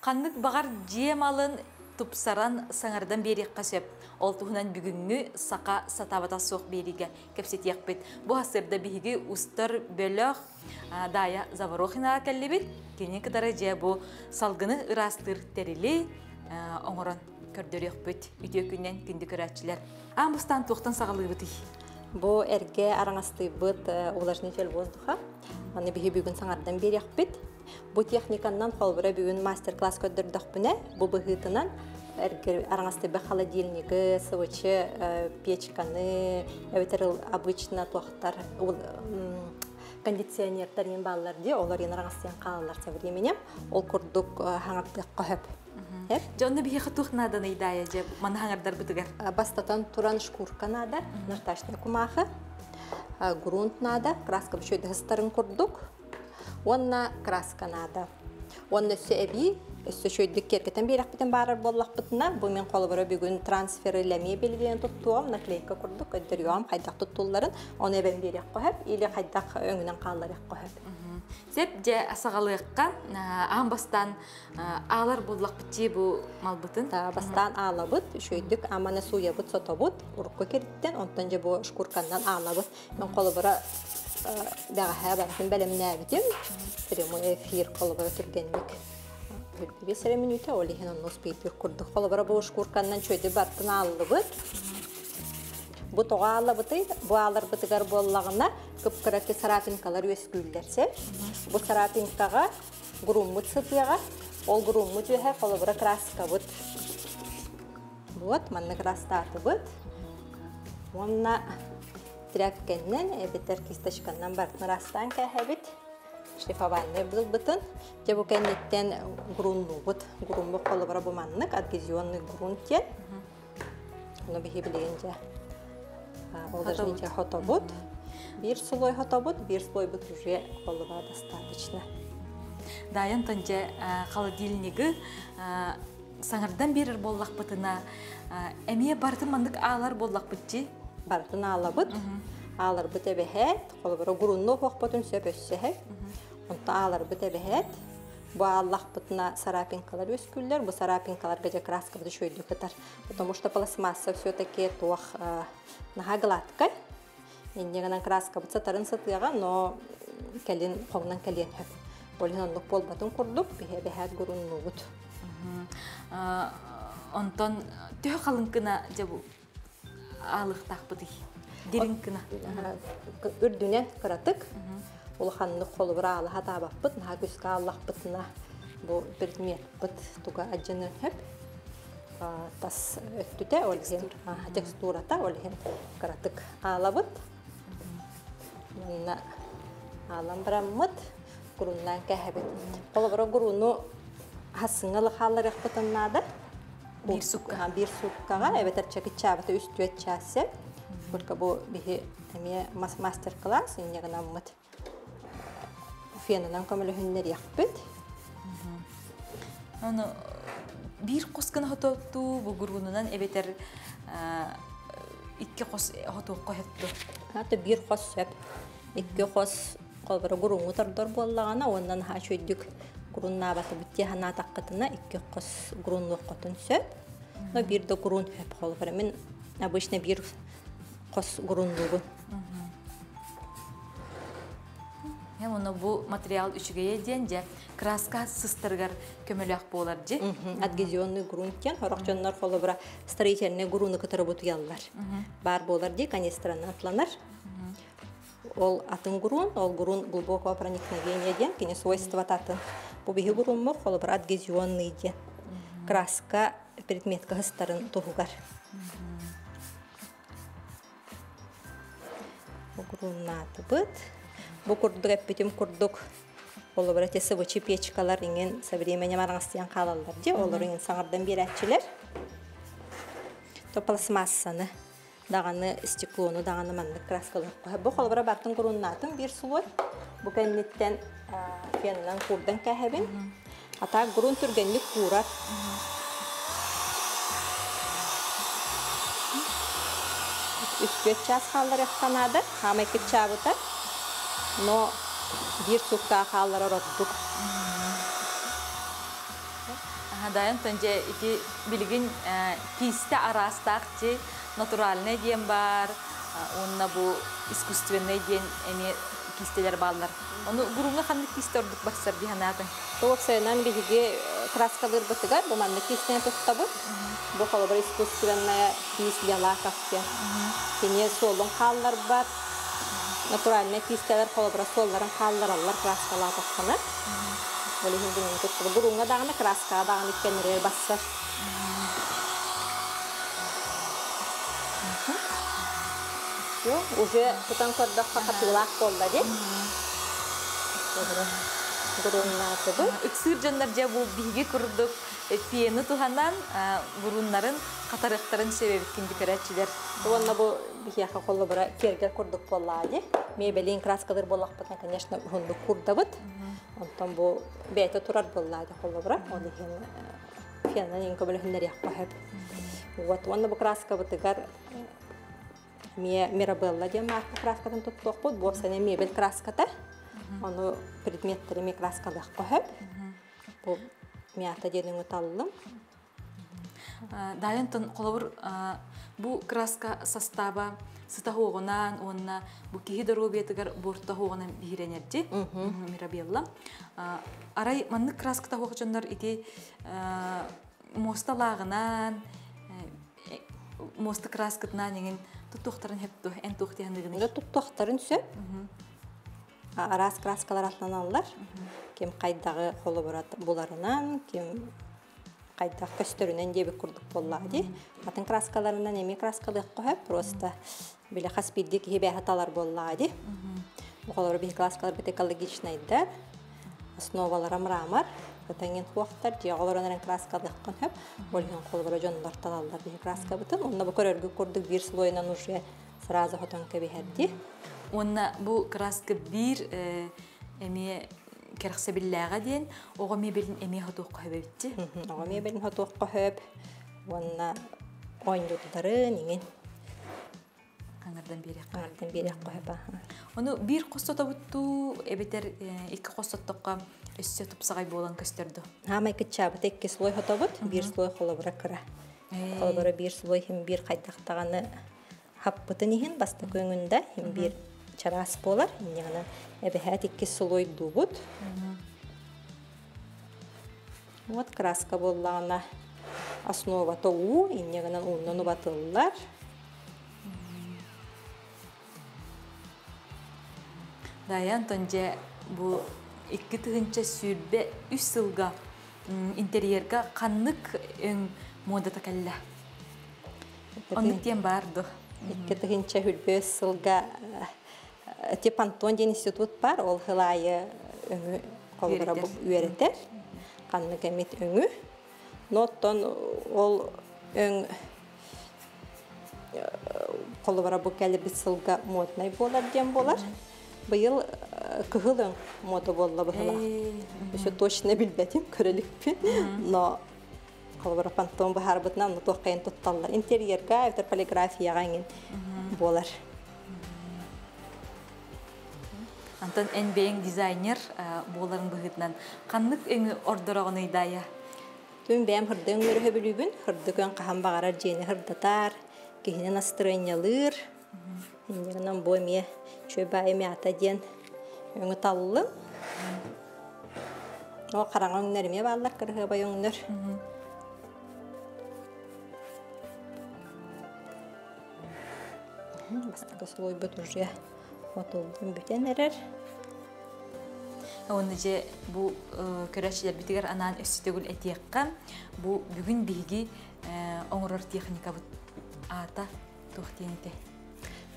Қаннык бағар жиемалын тупсаран саңардан берек қасеп. Ол туғынан бүгінгі сақа сатабата соқ береге кәпсетек бет. Бұл асырда бігі ұстар бөліқ дая Заворохина кәлі бет. Кенен кітары же бұл салғыны ұрастыр тәрілі оңыран көрдірек бет. Үйте күннен күнді көрәтшілер. Амбустан тоқтан сағалы бұты. Бұл әрге араңасты бұт улажнитель воздуха. Аны бігі бүгін саңардан берек бет. Бұл техниканнан қолбыра бүгін мастер-класс көдірдіқ бұне. Бұл бұғытынан араңасты бі холодильнигі, сывычы, печканы, әветеріл обычна тоқтар, кондиционертермен балаларды, олар ен араңастыян қалалар сәвіременем. Ол күрдік хаңаптық қойып. Жонны бейі тұқнадан идая же, маны хаңардар бұтығар? Бастатан туран шкурка нада, нарташны кумахы, грунт нада, краска бішөйді ғыстарын күрдік. Онна краска нада. Онна сөйбі, сөйдік керкетен бейрақпетін барыр боллақ бұтына. Бұл мен қолы бұры бүгін трансфері ләме белгілен тұттуам, наклейка күрдік, өддіріуам, қайдақ тұттуларын, оны әбен бейрек қойып, или қайдақ өңінен қаларек қойып. Сеп же асағалыққа амбастан алар боллақ бітче бұл мал бұтын? Бастан ала бұт, сөйдік аманы суя бұт, сота бұт, ұрыққа керттен, онтан же бұл шкурканнан ала бұт. Мен қолы бұры бәғаға барқын бәлеміне әбітім, прямой эфир қолы бұры түргенлік. Бесері минуты олеген оны спейтір күрдік. Қолы бұры бұл шкурканнан чөйді бартын алы бұт. Бұт оға алы бұты, бұл алыр бұтығар болағына күп-күрәкі сарапинкалар өскүйлдерсе. Бұл сарапинкаға ғұруммыт сытыға, ол ғұруммыт өйе қолы бұры краска бұт. Бұт, манны крастаты бұт. Онна тряпкеннен, әбетер кисташканнан бартын растан кәхәбіт. Шлифовальный был бұтын. Же бұл кәнеттен ғұруммы бұт. Ғұруммы қолы бұры бұманнық, адгезионный ғұрумтен. Оны бігі білеген же. Уложните хотобот. Bir слой хотобот, bir слой бут уже колыва достаточно. Даян тонже холодильнигі саңардан берір боллақ бұтына. Әмие бартын мандық алар боллақ бұтчи? Бартын ала бұт. Алар бұт әбәхәт. Қолыбыра ғұрынны хоқ бұтын сөп өссәхәт. Онта алар бұт әбәхәт. Бұл аллақ бұтына сарапинкалар өскүлдер. Бұл сарапинкаларға же краска бұты шөйді күтар. Потому что пластмасса все-таки туақ наға гладкай. Ендегінен краска бұтса тарын сытыға, но кәлін, қоңнан кәлін хөп. Олен онлық бол бұтын күрдік, бәхәт ғұрынны бұт. Онтон түйі қалынкына же бұл алықтақ бұты? Дерінкіна? Үрдінен қыратық. Ол қанлық қолы бұра алы хатабақ бұт, наға көскі аллақ бұтына бұл предмет бұт туға аджынын хөп. Тас өттіте олген, текстурата олген қыратық ала бұт. Алам біраммыт, ғұрыннан кәхәбет. Қолы бұра ғұрыны хасыңылы қалар еқпытыннады. Bir sukka. Bir sukkaға, әбетер чәкі чабыты үсті өт часы. Бұлқа бұл бігі мастер-класс, енегін аммыт. Фенынан көмілі хүннер еқпет. Bir қосқын хотопту бұл ғұрғынынан әбетер икки қос хотоқ қойыпты. Аты бір қос сөп. Икки қос қолбары ғұрғын ұтардар болағана, ондан ха шөйдік ғұрғын набаты бүтте хана таққытына икки қос ғұрғын ұққытын сөп. Но бірді ғұрғын хөп қолбары. Мен обычно бір қос ғұрғын ұғын. Оны бұл материал үшіге еден же краска сыстырғар көміліғ болар же? Адгезионный грунттен, хорақчонлар қолы бұра строительный груны күтірі бұты яллар. Бар болар де, канестранын атланар. Ол атын грун, ол грун глубокого проникновения ден, кене свойства татын. Бұл бігі грун мұр, қолы бұра адгезионный ден. Краска предметка ғыстарын тұғығар. Бұл грун наты бұд. Бұл күрдік әппетім күрдік. Олы бір әтесі бұчы печкалар еңен современем араңыстыян қалалар де. Олар еңен саңырдан бер әтчілер. Пластмассаны, дағаны стеклоны, дағаны манлық краскалар. Бұл қолы бір бартын күріннатын бір сұлой. Бұл кәнеттен фенінен күрден кәхәбін. Ата күрін түргенлік күрар. Үстөт час қалар әққанады. Хамай кет чабыта. Но bir sukka қалар ұраттық. Дайын тонже ити билигин кисте арастак же натуральный дем бар, онна бу искусственный ден эми кистелер баллар. Оны гурунга ханны кисте ордук бассар диханатын. Тоқ сайынан биге краскалар бытыгар, бу манны кистен туттабы. Бу холобар искусственная кис ялакафте. Кене солон халлар бар. Натуральный кистелер холобар солларын халлар аллар краскалар тахана. Более хиндин туттабы. Гурунга даганы краска даганы кенрер бассар. Уже потом когда хатылак болду. Үксүр жандар жа бу биги курдук пиени туханан буруннарын катарыктарын себебиткин дикеречилер. Онна бу бихяка колло бара кергер курдук боллады. Мебелин краскалар боллакпытын, конечно, хундук курдабыт. Онтон бу бейте турар боллады колло бара. Олихин фианан ин көбөлөһүнөр якпахып. Вот онна бу краска бытыгар Мирабелла деген марка краскатын туттук бу сене мебель краската. Onu предметтерими краскалык коюп. Бу мята денин уталлым. Дайынтын колобур бу краска состава сытахогунан онна бу кихидоробиетигер бортахогунан биренерди. Мирабелла. Арай манны краска тахогчондар ити мосталагынан моста краскатынан деген туттуктарын хепту эн туктыяндыгын. Туттуктарын сөп. Арас краскалар атынан аллар. Кем кайдагы холобурат буларынан, кем кайдак көстөрүнөн дебе курдук боллады. Атын краскаларынан эми краскалык коюп, просто биле хаспиддик хебе хаталар боллады. Холобур бир краскалар бит экологичныйдар. Основалары мрамор, потенген хуактар, жагаларынан краскалык коюп, болгон холобур жондар талалдар бир краска бутун. Онда бу көрөргө курдук бир слойынан уже сразу хотонка бихерди. Онна бу краска бир эми керхсебиллага ден ого мебелин эми хатук көбөтти. Ого мебелин хатук көбөп. Онна ойндуттары неген аңардан бери көбөп. Ону бир костотабутту эбетер эки костоттокка өссө тупсагай болгон көстөрдү. Хамай кычабыт эки слой хатабыт, бир слой холобура кыра. Холобура бир слой хим бир кайдактаганы хаппытын иһин баста көңүндө хим бир чарас болар. Иннегенен эбехат икки слой дубут. Вот краска боллана основа тоу, иннегенен уннуну батыллар. Даян тонже бу икки тыгынча сүрбе 3 сылга интерьерга каннык өң мода такалла. Онны тем барды. Икки тыгынча хүрбе сылга Теп Антон ден институт бар, ол хылайы өңі қолбыра бұл үйереттер. Қанны кәмет өңі. Ноттон ол өң қолбыра бұл кәлі біз сылға моднай болар дем болар. Бұйыл күхіл өң мода болла бұхыла. Үші точно білбәдім, көрелікпен. Но қолбыра Антон бұхар бұтынан тоққайын тұтталар. Интерьерға, өтір полиграфияға болар. Антон энбең дизайнер боларын бұғытынан қаннық өңі ордырағыны идая? Түн бәм хырдың өрі білігін, хырдығын қахан бағарар жені хырдатар, кейінен астырайнялыр. Ендігінен бойме чөбайме ата ден өңі талылым. О қараңа өңнеріме баллар кіргі бай өңнер. Бастығы солой бұт уже отылдың бүтен әрер. Оны же бу көрәшілер бітігер анан өссітігіл әтеққа бу бүгін бігі оңырыр техника ата тоқтеніде.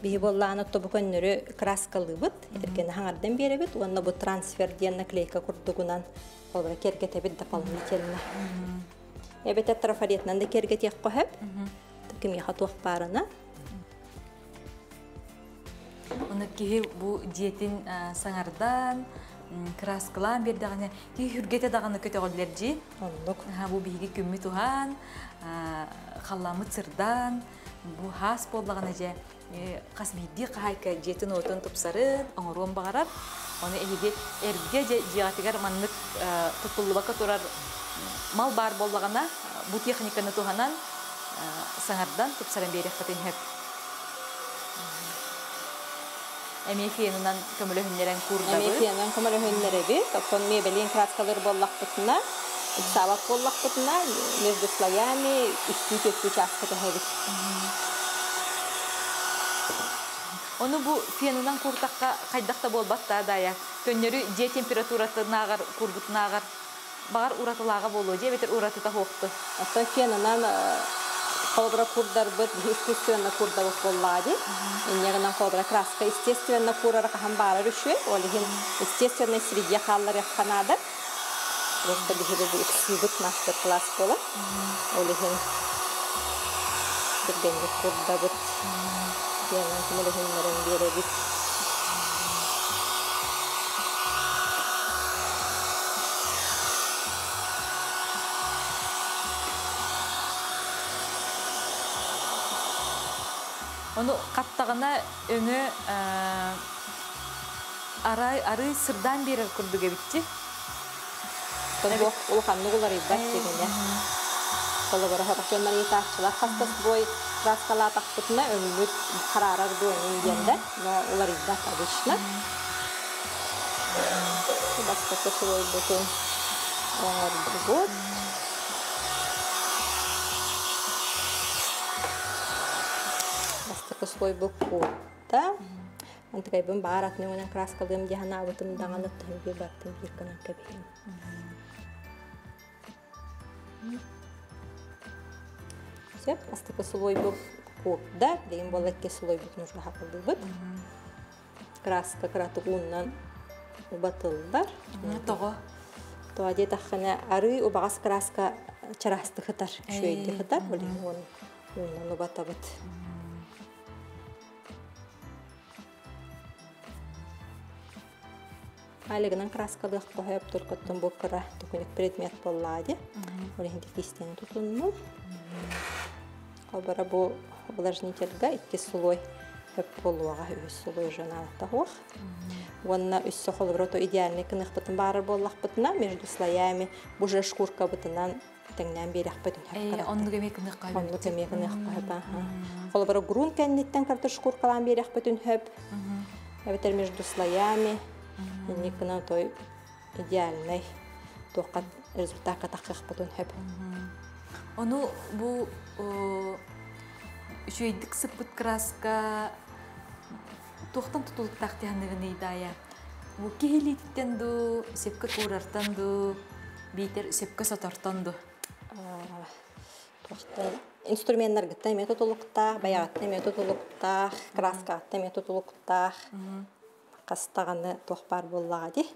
Биһи боллааны тобу көннөрү краскалыбыт, эркени хаңардан беребит, онна бу трансфер диэн наклейка курдугунан олбара кергетебит дополнительно. Эбете трафаретнан да кергетек коһеп, ким яха туох барына. Оны киһи бу диетин саңардан краскалан бердаганы киһи хүргете даганы көтөгөллерди. Ондук. Бу биги күммү тухан, халламы цырдан, бу хас боллаганы же қасбейді қайка жетін отын тұпсарын, оңыруын бағарар. Оны әйге әрге жиғатығар маннық тұтылы бақа тұрар мал бар боллагана бу техниканы туханан саңардан тупсаран берек кытын хөп. Эмефиянан көмөлөһүннәрен курдабы. Эмефиянан көмөлөһүннәре би, топтон мебелин краскалар боллак бутна, сабак боллак бутна, между слоями үстү участка хэбит. Оны бу фенынан куртакка кайдакта болбатта дая. Көннөрү же температуратынагар курбутнагар багар уратылага болуу же бетер уратыта хокту. Ата фенынан колбра курдар бит естественно курдар боллади. Иннегенен колбра краска естественно курара кахан бара рүшү. Олихин естественно среди халлар яканада. Просто бихиде бу эксибит мастер-класс бола. Олихин бирденге курдар бит. Фенынан кемелехиннерен беребит. Onu kattağına öňe ары сырдан берер курдуга битти. Бок улханныгылар ибат дегенде. Колобора хатачоннан итачылар хастас бой краскала тактытына өмүт карарар дуйын дегенде, но улар ибат обычно. Баска свой бутон. Вот. Слой был курта. Он такой бом барат, не он краска дым дихана, вот он даган от там бибат там бирка на кабин. Все, просто слой был курта, да им было ке слой был нужно хапал бибат. Краска кратугуннан убатылдар. Того. То аде тахана ары убагас краска чарасты хатар, шөйди хатар, болин он убатабат. Алигынан краскалык коюп туркоттон бу кыра түкүнүк предмет боллади. Олехинди кистени тутунмун. Колбара бу увлажнительга икки слой хөп болуага үс слой жаналта хох. Онна үссө холброто идеальный кынык бытын бары боллак бытына между слоями бу же шкурка бытынан теңнен берек бытын. Онну кемек кынык кайып. Онну кемек кынык кайып. Холбара грунт кенниттен картош шкуркалан берек бытын хөп. Эбетер между слоями никна той идеальный тоқат результатка таккык бутун хөп. Ону бу шөйдик сыппыт краска тоқтан тутулук тактыгындыгын идая. Бу кехилиттен ду, сепке курартан ду, битер сепке сатартан ду. Тоқтан инструменттер гытта методолуктаа, баягатта методолуктаа, краскатта методолуктаа. Кастаганы тохпар боллагади.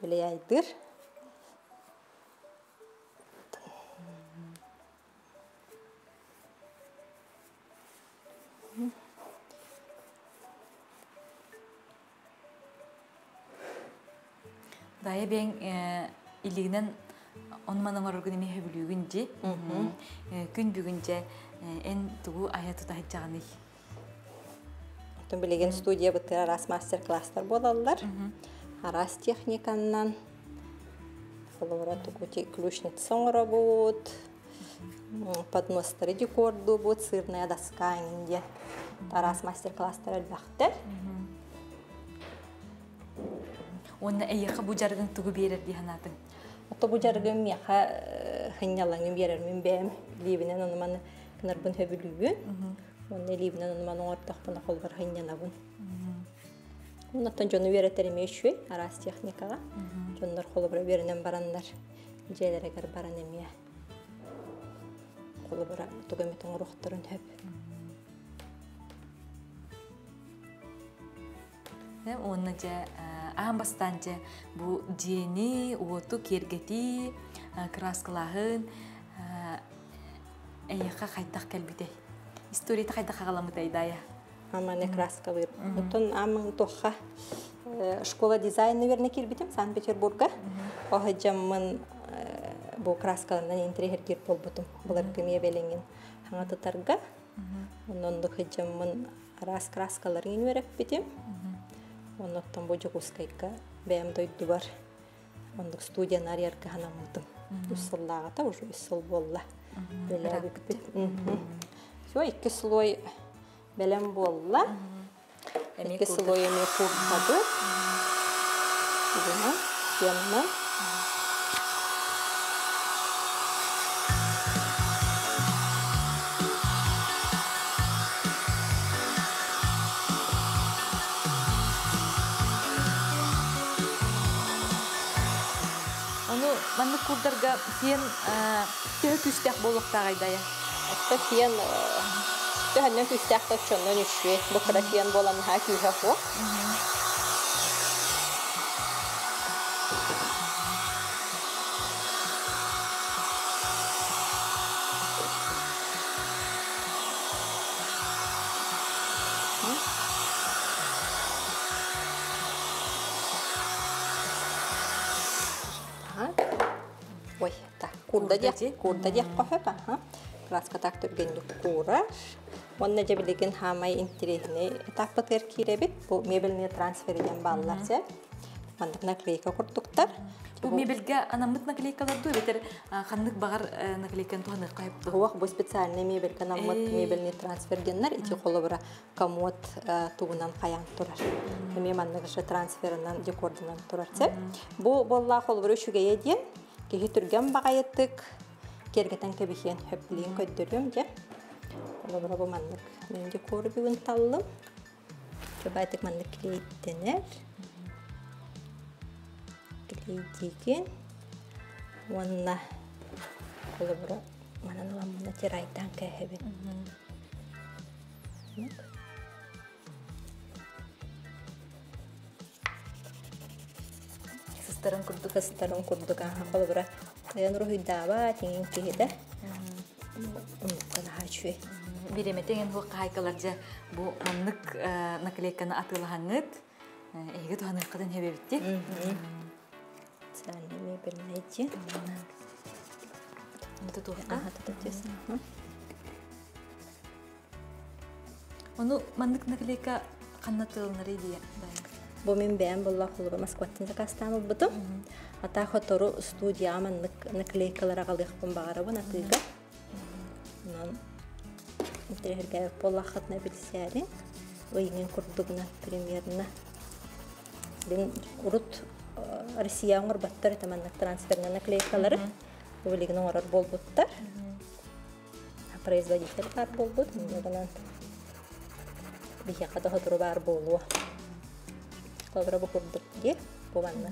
Билейдир. Дая бен илигинен онманын органы мехебилүгүнжи. Күн бүгүнче эн тугу аяту тахчаганы. Тон билеген студия бытыра рас мастер-класстар болалар. Арас техниканнан. Колора тукути ключница работ. Подностары декорду бут, сырная доска инде. Тарас мастер-класстар албахты. Онна эйха бу жаргын тугу берер диханатын. Ото бу жаргын меха хынялаңын берер мен бем. Ливинен онманы кынарбын хөбүлүгүн. Онна ливинен онманы ортохпуна колбар хынянабын. Оннан жону веретериме үшү арас техникага. Жоннор колбара беренен барандар. Желерегер баран эме. Колбара тугаметтен урухтарын хөп. Онна же амбастанча бу жени оту кергети краскалахын эйха кайтак келбите. Историяты кайда кагаламытай дая. Амане краскалыр. Отон амын тоха школа дизайн, наверное, келбитим Санкт-Петербурга. Охаджаммын бу краскалардан интерьер кип болбутум. Булар кеме беленген хаңатытарга. Онон дохаджаммын рас краскаларын вереп битим. Оннотон бу жогускайка бэм дойду бар. Ондук студия нарьярка ханамутум. Үссыллағата уже үссыл болла. Беләбит. Все, 2 слой белән болла. 2 слой эме куртады. Бuna yanına Onu manlık kurdarga fiyen tühü küstek boluqta gaydaya. hatta fiyen tühünden küstek taşçondan üçü. Bu kadar fiyen bolan ha kühe bu. Ой, так, курда дек кохеба, ха. Краска так түргенді кура. Онна жабилеген хамай интересный этап бітер киребит. Бұл мебельне трансфер еден балалар сәп. Мандық наклейка құрттықтар. Бұл мебельге анамыт наклейкалар дуй, бетер қанлық бағар наклейканы туғаныр қайыпты. Хуақ бұл специальный мебелька намыт мебельне трансфер деннер. Ити қолы бұра комод туғынан қаян тұрар. Әме мандығы трансферынан декордынан тұрар сәп. Бұл болла қолы бұра үшіге еден. Кехи түрген бағайеттік. Кергетен кебихен хөплейін көддірім де. Қолы бұра бұл мандық. Мен декоры бүгін талым. Көбайтық мандық клейттенер. Клейттеген. Онна қолы бұра манан ламына терайдан кәхебін. Кыстарын күрдік. Қолы бұра таян рухидаба теңін кейді. Ұмыттан хачуе. Биреметеген хуқ қайқаларжа бұл манлық наклейканы атылағаңыд. Эйге туғаныр қадан хебебітті. Сәлі мебелнейді. Мұты туғыққа? Тұтатесің. Оны манлық наклейка қаннатылыныр еді. Бұл мен бәйін болла қолыға Москваттың закастамы бұдым. Ата хотору студия манлық наклейкалар ағалықпын бағары бұн атыға. Интерьерге болла қатына білсәрі. Ойыңын күрдігіна премьеріна. Бен ұрыт Россия оңыр баттар етаманлық трансферна наклейкалары. Олегінің орар бол бұттар. Производитель бар бол бұд. Бейе қада хотору бар болуы. Қолыра бұл күрдік де, болғанна.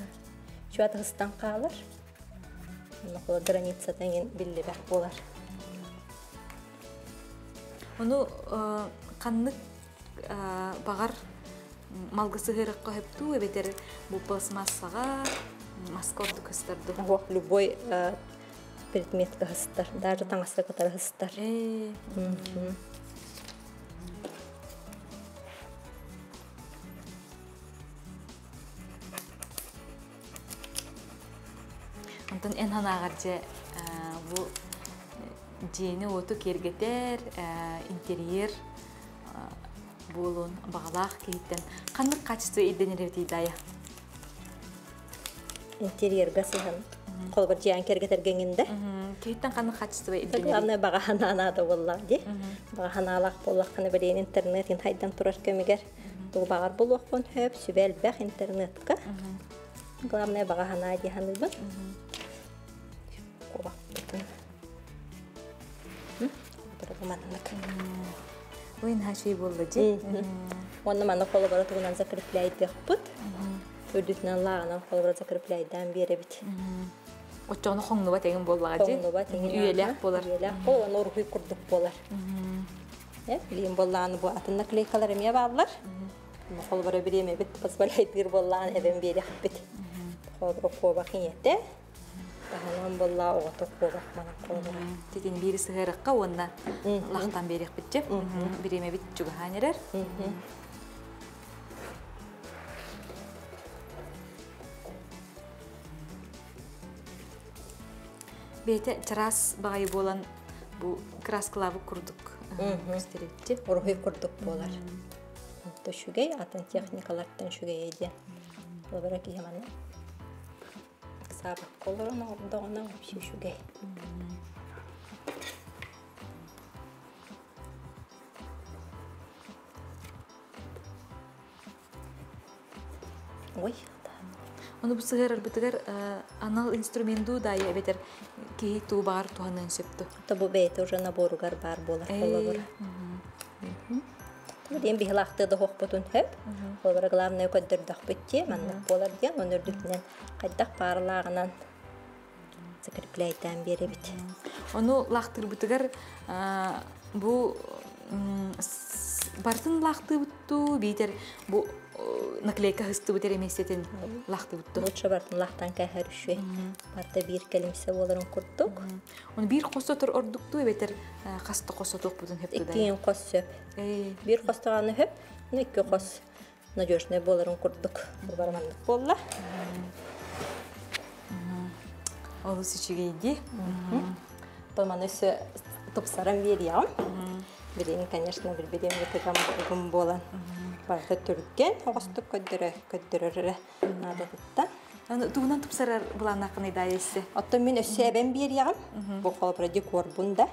Шуаты ғыстан қалар. Қолы границадан ен білі бәк болар. Оны қанлық бағар малгысы ғырық қойыпту, өбетер бұл пластмассаға маскорды көстірді. Оқ, любой предметка ғыстар. Даже таңасы қатар ғыстар. Онтан эн ханағаржа бұл жені оту кергетер, интерьер болуын бағалақ кейттен. Қандық качество еденер өтейді ая? Интерьерға сыған қолы бір жиан кергетер геңінде. Кейттен қандық качество еденер? Главное бағахана анады боллақ де. Бағахана алақ боллақ қаны білейін интернет, хайдан тұрар көмегер. Бұл бағар болуақ бұн хөп, сүбәл бәқ интернетқа. Главное бағахана дегені бұн. Ойын хашуй болды же? Онна маны қолы бара тұғынан закрепляйды бұд. Үрдітінен лағынан қолы бара закрепляйдан бері біт. Отчоғыны қоңны ба тегін боллаға же? Қоңны ба тегін. Үйелек болар. Үйелек бол, оны ұрғый күрдік болар. Білейін боллағаны бұл атын наклейкалар әме бағылар. Қолы бара бір еме біт, позволяйдығыр боллағын әбен бері қып біт. Қолы бара қоба қиетті. Бағынан болла оғыты қобақ мана қолыра. Тетен бері сығырыққа онына лақтан берек бітче. Біреме біт жүгі ханерер. Бейті чырас бағай болан бұл краскалавы күрдік көстеретті. Ұрғый күрдік болар. Онты шүгей, атын техникалардан шүгей еді. Бұл бір әке жаманы. сабак колорон ордогона вообще шугай. Ой, Оны бу сыгар битер анал инструменту да я ветер ки ту бар туанын сөптү. табу бейте уже наборугар бар болар колобура. Дем бихлахты да хохпутун хөп. Колобура главное көддөрдөх битте, маннык болар ден, өнөрдүкнен кайдак парлагынан закрепляйтан беребит. Оны лахтыр битер бу бартын лахты бутту битер бу наклейка хысты битер эместетин лахты бутту. Лучше бартын лахтан кайхар үшөй. Барта бир келимсе боларын курдук. Оны бир костотор ордукту битер касты костотук бутун хепти да. Икки кос сөп. Бир костаганы хөп, икки кос надежный боларын курдук. Бармандык болла. Ол сичигейди. Томан өсө топсаран бериям. Билин, конечно, билбедем гытыгам болан. Барда түрген, оғыстық көддірірі нададытта. Туғынан тупсарар бұлан ақын идайысы? Оттан мен өсі әбен бериям. Бұл қолыбыра декор бұнда.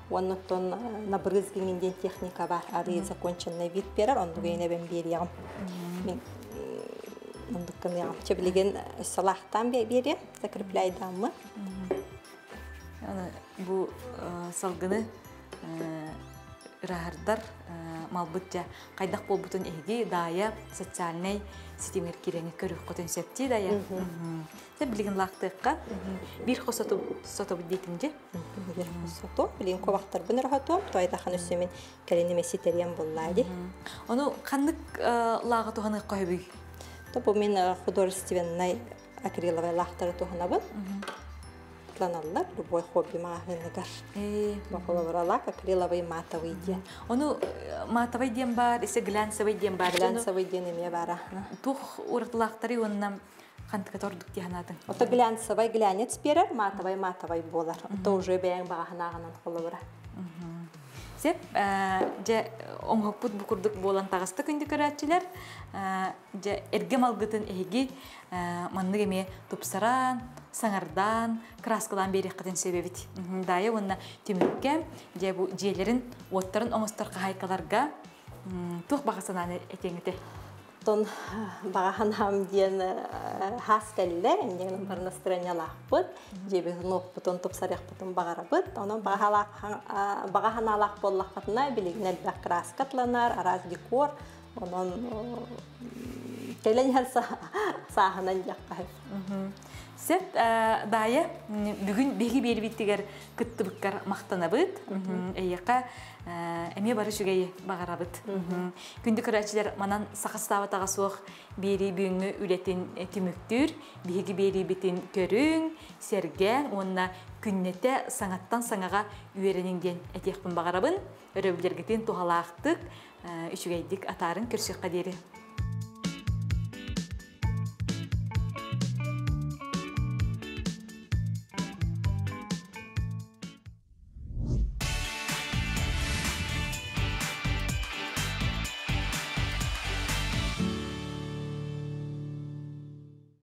Оннықтан набырызгіңінден техника бар. Ары законченный вид берер, онды гейін әбен бериям. Мен ондықын яғым. Чебілеген салақтан берем, закрепляйдамы. Бұл салғыны рахардар малбытча кайдак болбутун эги дая социальный сетимер кирени көрүп котун септи дая. Сеп билген лактыкка бир хосоту дейтинже. Бир хосоту билген кобактар бун рахату тойдахан өсөмүн келенеме ситериям боллайды. Ону кандык лагы туханы койбуй. Бу мен художественный акриловый лактары туханабын. Планаллар, любой хобби мағынығар. Бақылы лак, акриловый матовый ден. Оны матовый ден бар, есе глянцевый ден бар. Глянцевый ден еме бара. Тух ұртылақтары онынан қантыға тордық дегенатын. Ота глянцевый глянец берер, матовый болар. Ота уже бәйін бағынағынан қолы бұра. Сеп, оңғықпұт бұқырдық болан тағысты күнді көрәтчілер, әргем алғытын әйгі маннық еме тұпсаран, саңардан, краскалан берек қытын себебет. Дайы онына түмікке, бұл жиелерін, оттарын оңыстар қағайқаларға тұқ бағасынан әтеңіті. Тон бағанам ден хас кәлілер, әндегінің бір настроение лақпыт, жебетін оқпытын тұпсаряқпытын бағарабыт, оның бағахан алақ боллақпытына білігін әлбәк краскатланар, араз декор, оның кәлін әл сағынан жаққа. Сет дайы бүгін беги бербеттігер күтті бүккар мақтана бұд. Әйеқа әме бары жүгейі бағара бұд. Күнді көрәтшілер манан сақыстава таға соқ бері бүгінгі үлетін түміктір, беги бері бетін көрің, серген, онына күннете саңаттан саңаға үйереніңден әтеқпін бағара бұн. Өрөбілергетін туғалақтық, үшігейдік атарын көршіқ қадері.